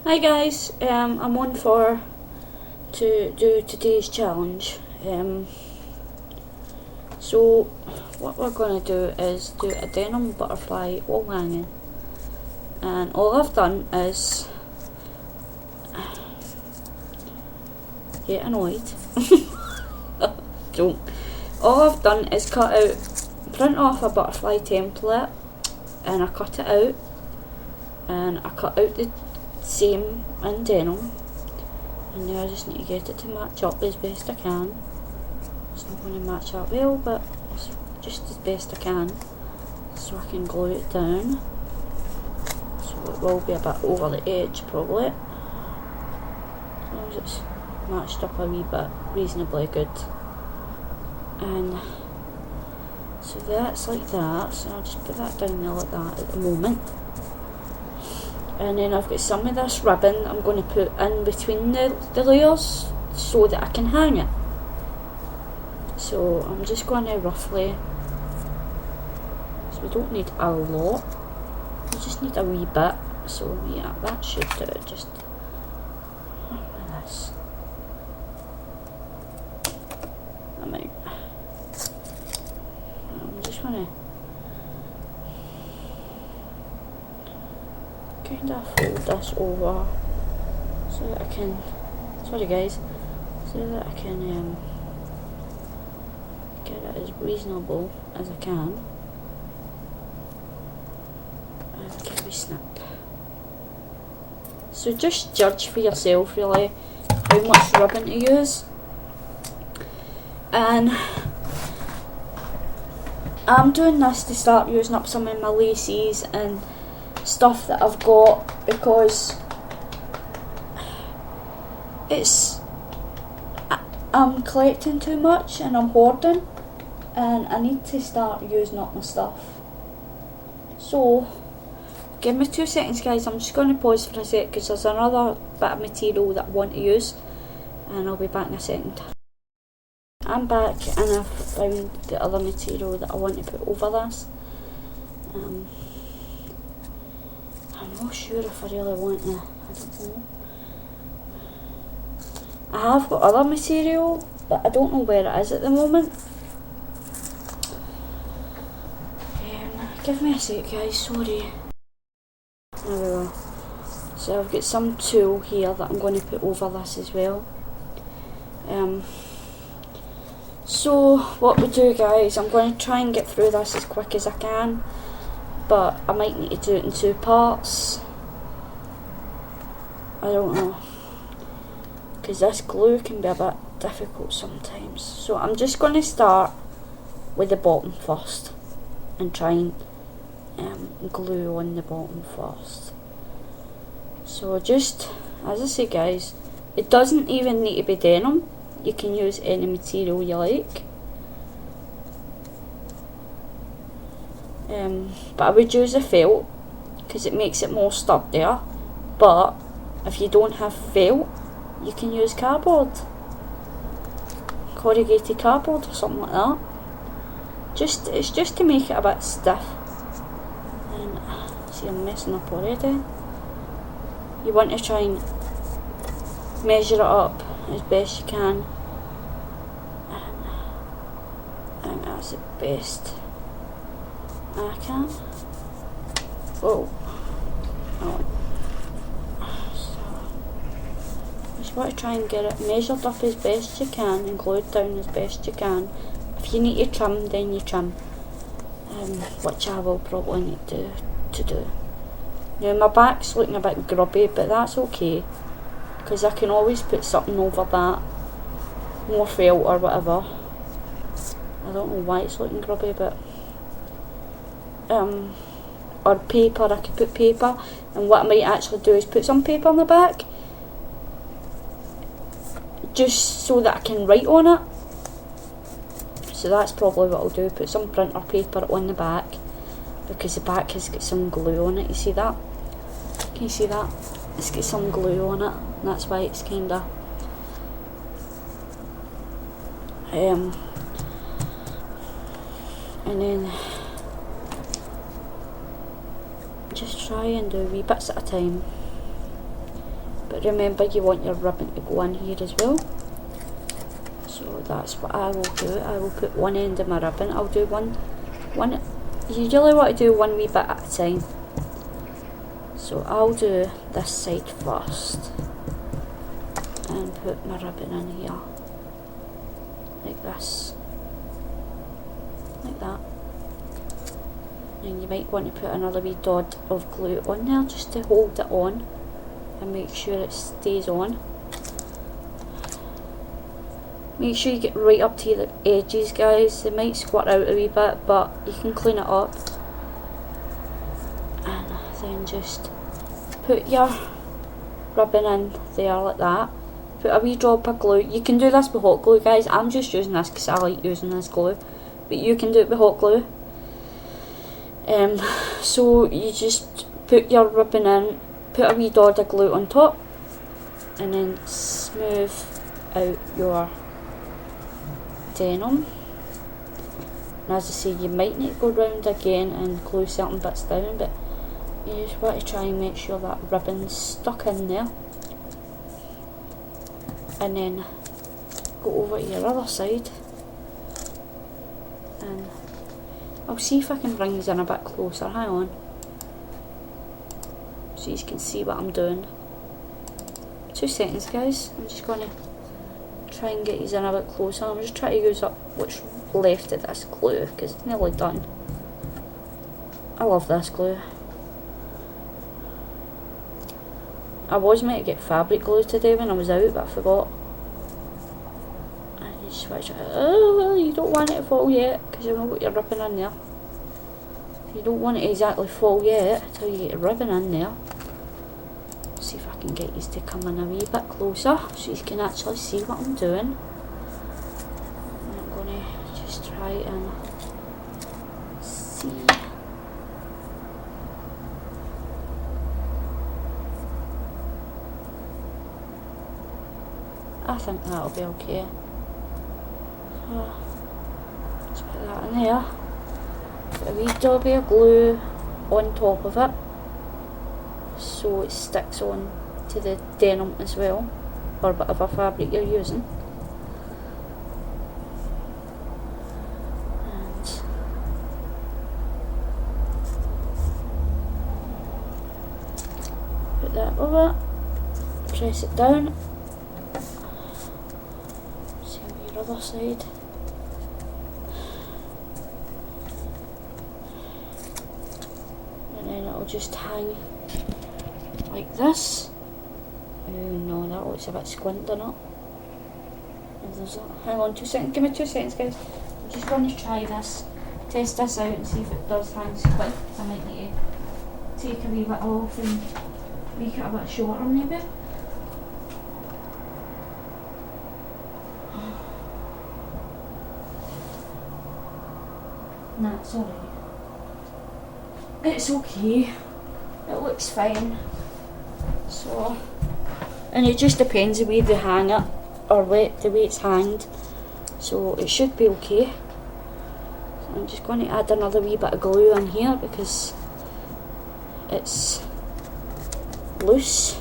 Hi guys, I'm on for to do today's challenge. So what we're going to do is do a denim butterfly wall hanging, and all I've done is get annoyed. Don't. All I've done is print off a butterfly template, and I cut it out, and I cut out the same in denim, and now I just need to get it to match up as best I can. It's not going to match up well, but it's just as best I can, so I can glue it down. So it will be a bit over the edge probably, as long as it's matched up a wee bit reasonably good. And so that's like that, so I'll just put that down there like that at the moment. And then I've got some of this ribbon I'm going to put in between the layers so that I can hang it. So I'm just going to roughly, so we don't need a lot, we just need a wee bit, so yeah, that should do it. Just like this. I'm just going to kind of fold this over so that I can, sorry guys, so that I can get it as reasonable as I can, and give a wee snip. So just judge for yourself really how much ribbon to use. And I'm doing this to start using up some of my laces and stuff that I've got, because I'm collecting too much and I'm hoarding, and I need to start using up my stuff. So give me 2 seconds guys, I'm just going to pause for a sec because there's another bit of material that I want to use, and I'll be back in a second. I'm back and I've found the other material that I want to put over this. I'm not sure if I really want to, I don't know. I have got other material, but I don't know where it is at the moment. Give me a sec guys, sorry. There we go. So I've got some tulle here that I'm going to put over this as well. So what we do guys, I'm going to try and get through this as quick as I can, but I might need to do it in 2 parts. I don't know, because this glue can be a bit difficult sometimes. So I'm just going to start with the bottom first and try and glue on the bottom first. So just, as I say guys, it doesn't even need to be denim, you can use any material you like. But I would use a felt because it makes it more sturdier, but if you don't have felt, you can use cardboard, corrugated cardboard or something like that. It's just to make it a bit stiff. And see, I'm messing up already. You want to try and measure it up as best you can, and I think that's the best I can. Whoa. Oh. So just want to try and get it measured up as best you can and glued down as best you can. If you need to trim, then you trim, which I will probably need to do. Now my back's looking a bit grubby, but that's okay, because I can always put something over that, more felt or whatever. I don't know why it's looking grubby, but or paper, I could put paper, and what I might actually do is put some paper on the back, just so that I can write on it. So that's probably what I'll do, put some printer paper on the back, because the back has got some glue on it. You see that? Can you see that? It's got some glue on it, and that's why it's kinda and then just try and do wee bits at a time. But remember, you want your ribbon to go in here as well. So that's what I will do. I will put one end of my ribbon. I'll do one. You really want to do one wee bit at a time. So I'll do this side first and put my ribbon in here, like this, like that. And you might want to put another wee dot of glue on there just to hold it on and make sure it stays on. Make sure you get right up to the edges, guys. They might squirt out a wee bit, but you can clean it up. And then just put your ribbon in there like that. Put a wee drop of glue. You can do this with hot glue, guys. I'm just using this because I like using this glue, but you can do it with hot glue. So you just put your ribbon in, put a wee dot of glue on top, and then smooth out your denim. And as I say, you might need to go round again and glue certain bits down, but you just want to try and make sure that ribbon's stuck in there. And then go over to your other side, and I'll see if I can bring these in a bit closer. Hang on, so you can see what I'm doing. 2 seconds, guys. I'm just going to try and get these in a bit closer. I'm just trying to use up what's left of this glue because it's nearly done. I love this glue. I was meant to get fabric glue today when I was out, but I forgot. And you switch it. Oh, well, you don't want it to fall yet because you've not got your ribbon in there. You don't want it to exactly fall yet until you get your ribbon in there. See if I can get these to come in a wee bit closer so you can actually see what I'm doing. And I'm going to just try and see. I think that'll be okay. So, let's put that in there. Put a wee dab of glue on top of it so it sticks on to the denim as well, or whatever fabric you're using. And put that over, press it down. Other side. And then it'll just hang like this. Oh no, that looks a bit squint, doesn't it? Hang on 2 seconds, give me 2 seconds, guys. I'm just going to try this, test this out and see if it does hang squint. I might need to take a wee bit off and make it a bit shorter maybe. Nah, it's alright. It's okay. It looks fine. So, and it just depends the way they hang it, or the way it's hanged. So it should be okay. So I'm just going to add another wee bit of glue in here because it's loose.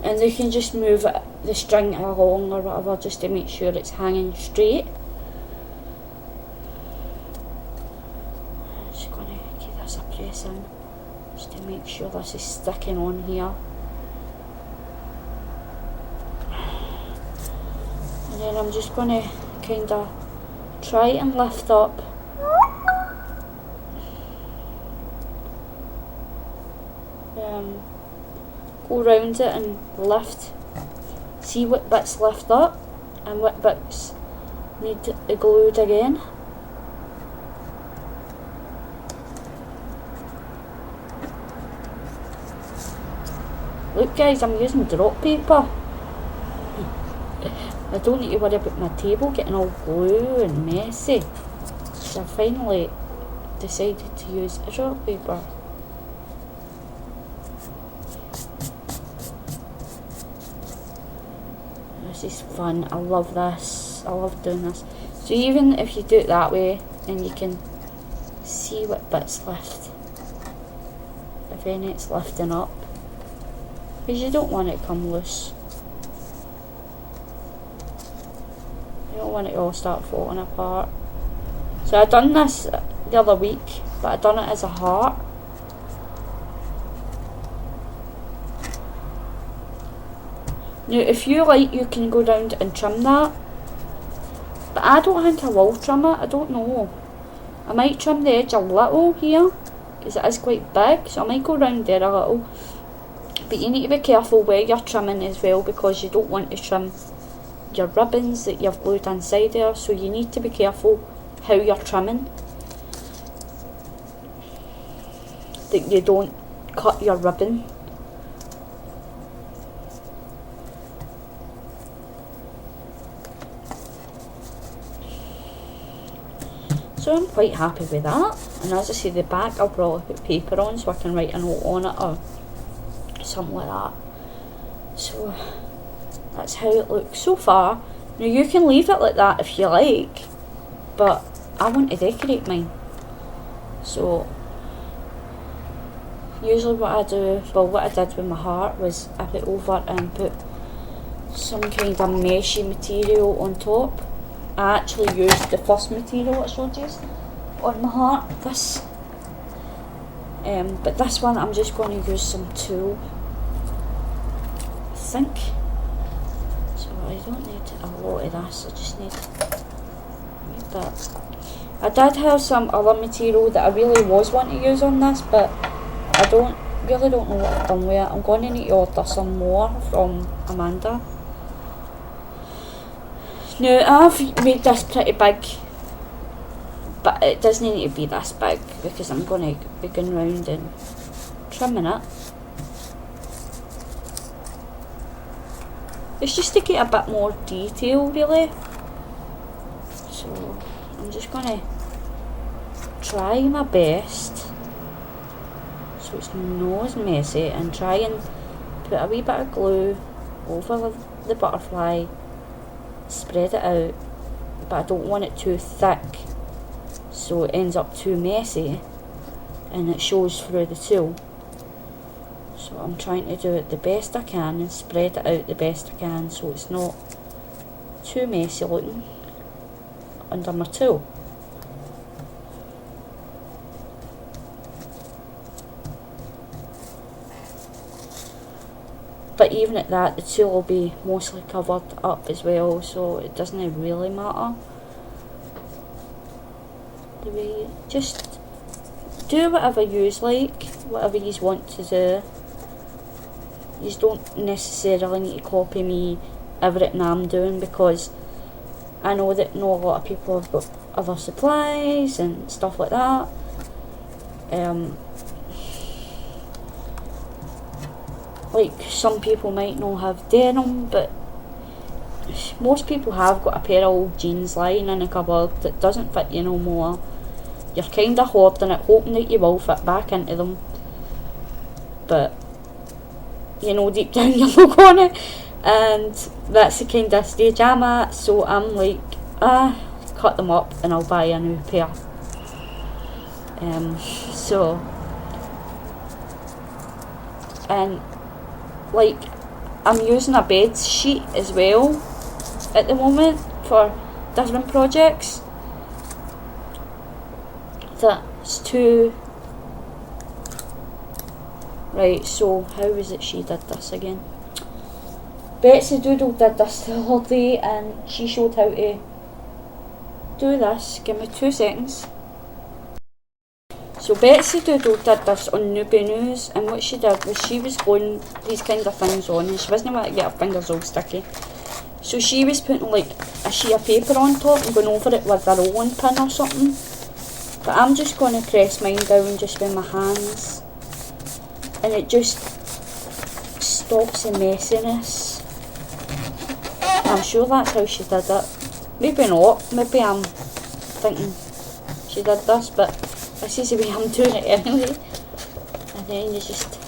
And you can just move the string along or whatever just to make sure it's hanging straight. In just to make sure this is sticking on here, and then I'm just going to kind of try and lift up go around it and lift, see what bits lift up and what bits need glued again. Look guys, I'm using drop paper. I don't need to worry about my table getting all glue and messy. So I finally decided to use a drop paper. This is fun. I love this. I love doing this. So even if you do it that way, then you can see what bits lift. if any it's lifting up, because you don't want it to come loose. You don't want it to all start falling apart. So I done this the other week, but I done it as a heart. Now if you like, you can go round and trim that, but I don't think I will trim it. I don't know. I might trim the edge a little here, because it is quite big, so I might go round there a little. But you need to be careful where you're trimming as well, because you don't want to trim your ribbons that you've glued inside there, so you need to be careful how you're trimming, that you don't cut your ribbon. So I'm quite happy with that, and as I say, the back I'll probably put paper on so I can write a note on it or something like that. So that's how it looks so far. Now you can leave it like that if you like, but I want to decorate mine. So usually what I do, well, what I did with my heart was I put over and put some kind of meshy material on top. I actually used the first material I showed you on my heart, this. But this one I'm just going to use some tulle, I think. So I don't need a lot of this, I just need a bit. I did have some other material that I really was wanting to use on this, but I really don't know what I've done with it. I'm going to need to order some more from Amanda. Now I've made this pretty big, but it doesn't need to be this big, because I'm going to be going round and trimming it. It's just to get a bit more detail really. So I'm just going to try my best so it's not as messy, and try and put a wee bit of glue over the butterfly, spread it out, but I don't want it too thick so it ends up too messy and it shows through the tulle. So I'm trying to do it the best I can and spread it out the best I can so it's not too messy looking under my tulle. But even at that, the tulle will be mostly covered up as well, so it doesn't really matter. Just do whatever you like, whatever you want to do. You don't necessarily need to copy me everything I'm doing, because I know that not a lot of people have got other supplies and stuff like that. Like some people might not have denim, but most people have got a pair of old jeans lying in a cupboard that doesn't fit you no more. You're kind of hoarding it, hoping that you will fit back into them, but you know deep down you're not gonna, and that's the kind of stage I'm at. So I'm like, cut them up and I'll buy a new pair. So, and like I'm using a bed sheet as well at the moment for different projects. That's two. Right, so how is it she did this again? Betsy Doodle did this the other day and she showed how to do this. Give me 2 seconds. So Betsy Doodle did this on Newbie News, and what she did was she was gluing these kind of things on, and she wasn't want to get her fingers all sticky. So she was putting like a sheet of paper on top and going over it with a rolling pin or something. But I'm just going to press mine down just with my hands, and it just stops the messiness. I'm sure that's how she did it. Maybe not, maybe I'm thinking she did this, but this is the way I'm doing it anyway. And then you just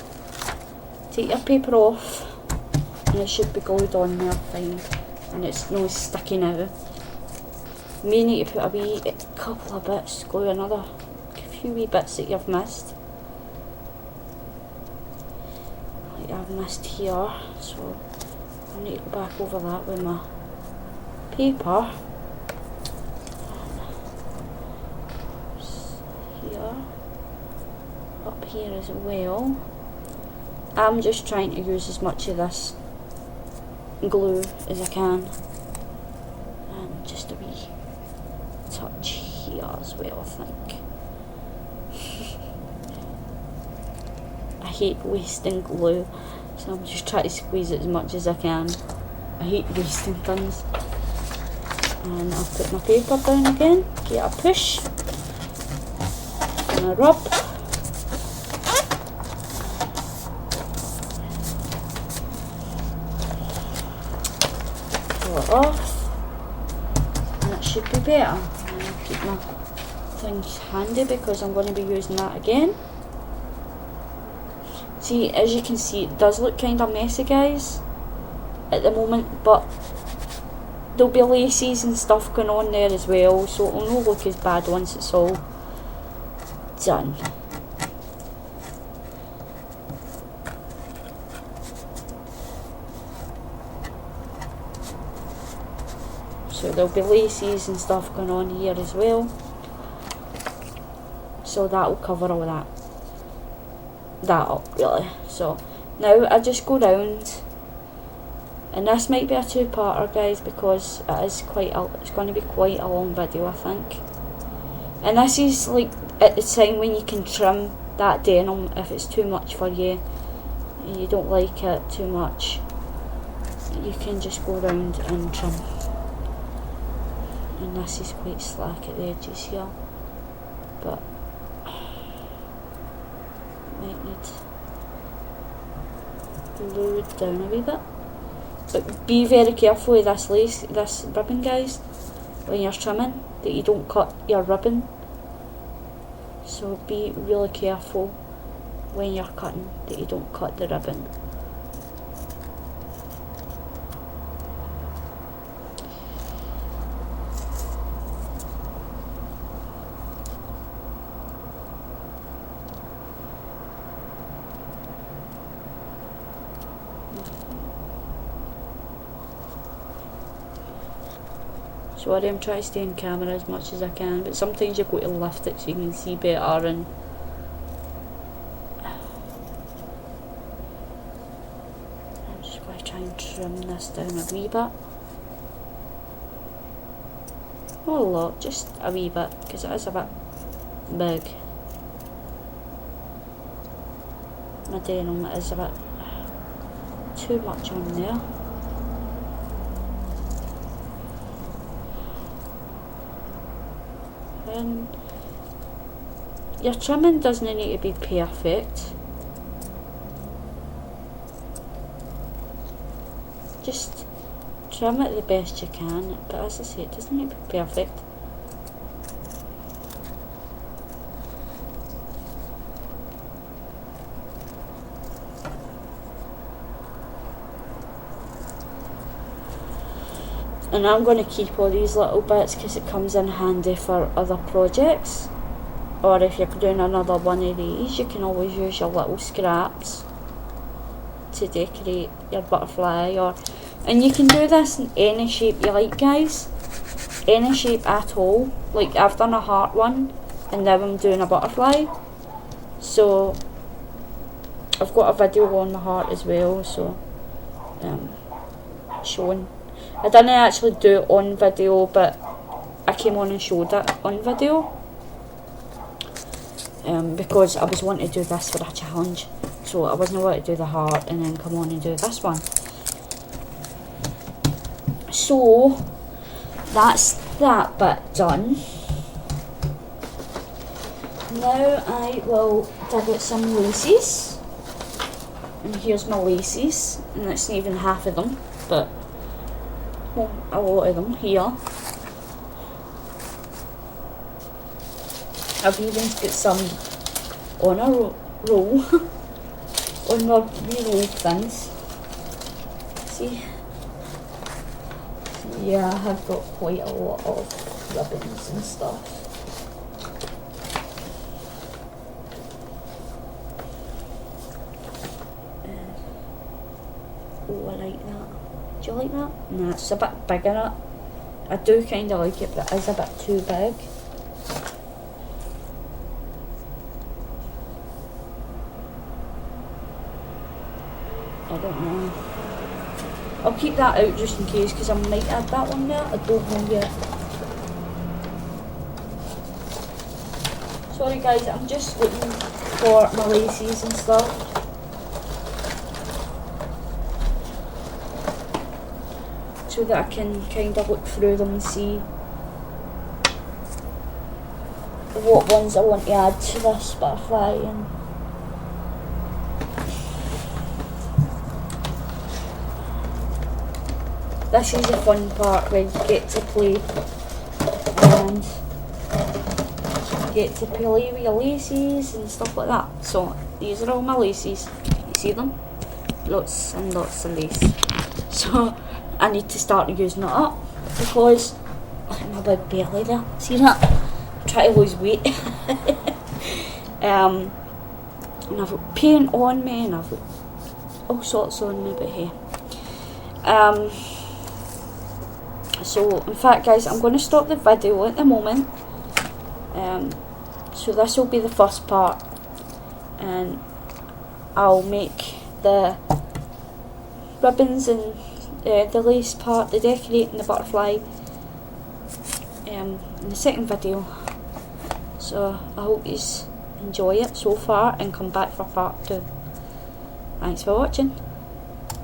take your paper off and it should be glued on there fine, and it's not sticky now. You may need to put a wee couple of bits, glue another few wee bits that you've missed. I've missed here, so I need to go back over that with my paper. Here, up here as well. I'm just trying to use as much of this glue as I can, and just a wee touch here as well, I think. I hate wasting glue, so I'm just trying to squeeze it as much as I can. I hate wasting things. And I'll put my paper down again, give it a push, and a rub. Pull it off, and it should be better. And I'll keep my things handy because I'm going to be using that again. See, as you can see, it does look kind of messy, guys, at the moment, but there'll be laces and stuff going on there as well, so it'll not look as bad once it's all done. So there'll be laces and stuff going on here as well, so that'll cover all that up really. So now I just go round, and this might be a two-parter, guys, because it's going to be quite a long video, I think. And this is like at the time when you can trim that denim if it's too much for you and you don't like it too much. You can just go round and trim. And this is quite slack at the edges here, but might need to lower it down a wee bit. But be very careful with this ribbon, guys, when you're trimming, that you don't cut your ribbon. So be really careful when you're cutting that you don't cut the ribbon. Sorry, I'm trying to stay in camera as much as I can, but sometimes you've got to lift it so you can see better. And I'm just going to try and trim this down a wee bit. Not a lot, just a wee bit, because it is a bit big. My denim is a bit too much on there. And your trimming doesn't need to be perfect. Just trim it the best you can, but as I say, it doesn't need to be perfect. And I'm going to keep all these little bits because it comes in handy for other projects, or if you're doing another one of these, you can always use your little scraps to decorate your butterfly. And you can do this in any shape you like, guys, any shape at all. Like I've done a heart one and now I'm doing a butterfly, so I've got a video on the heart as well, so showing. I didn't actually do it on video, but I came on and showed it on video because I was wanting to do this for a challenge, so I wasn't wanting to do the heart and then come on and do this one. So that's that bit done. Now I will dig out some laces, and here's my laces, and that's not even half of them, but well, a lot of them here. I've even put some on a roll on my wee things. See? Yeah, I have got quite a lot of ribbons and stuff. you like that? Nah, it's a bit big in it. I do kind of like it, but it is a bit too big. I don't know. I'll keep that out just in case, because I might add that one there. I don't know yet. Sorry guys, I'm just looking for my laces and stuff. So that I can kind of look through them and see what ones I want to add to this butterfly. And this is the fun part where you get to play and get to play with your laces and stuff like that. So these are all my laces. You see them? Lots and lots of lace. So I need to start using it up because look at my big belly there. See that? I'm trying to lose weight. And I've got paint on me and I've got all sorts on me, but hey. So in fact guys, I'm going to stop the video at the moment. So this will be the first part, and I'll make the ribbons and the lace part, the decorating the butterfly in the second video. So I hope you enjoy it so far and come back for part 2. Thanks for watching.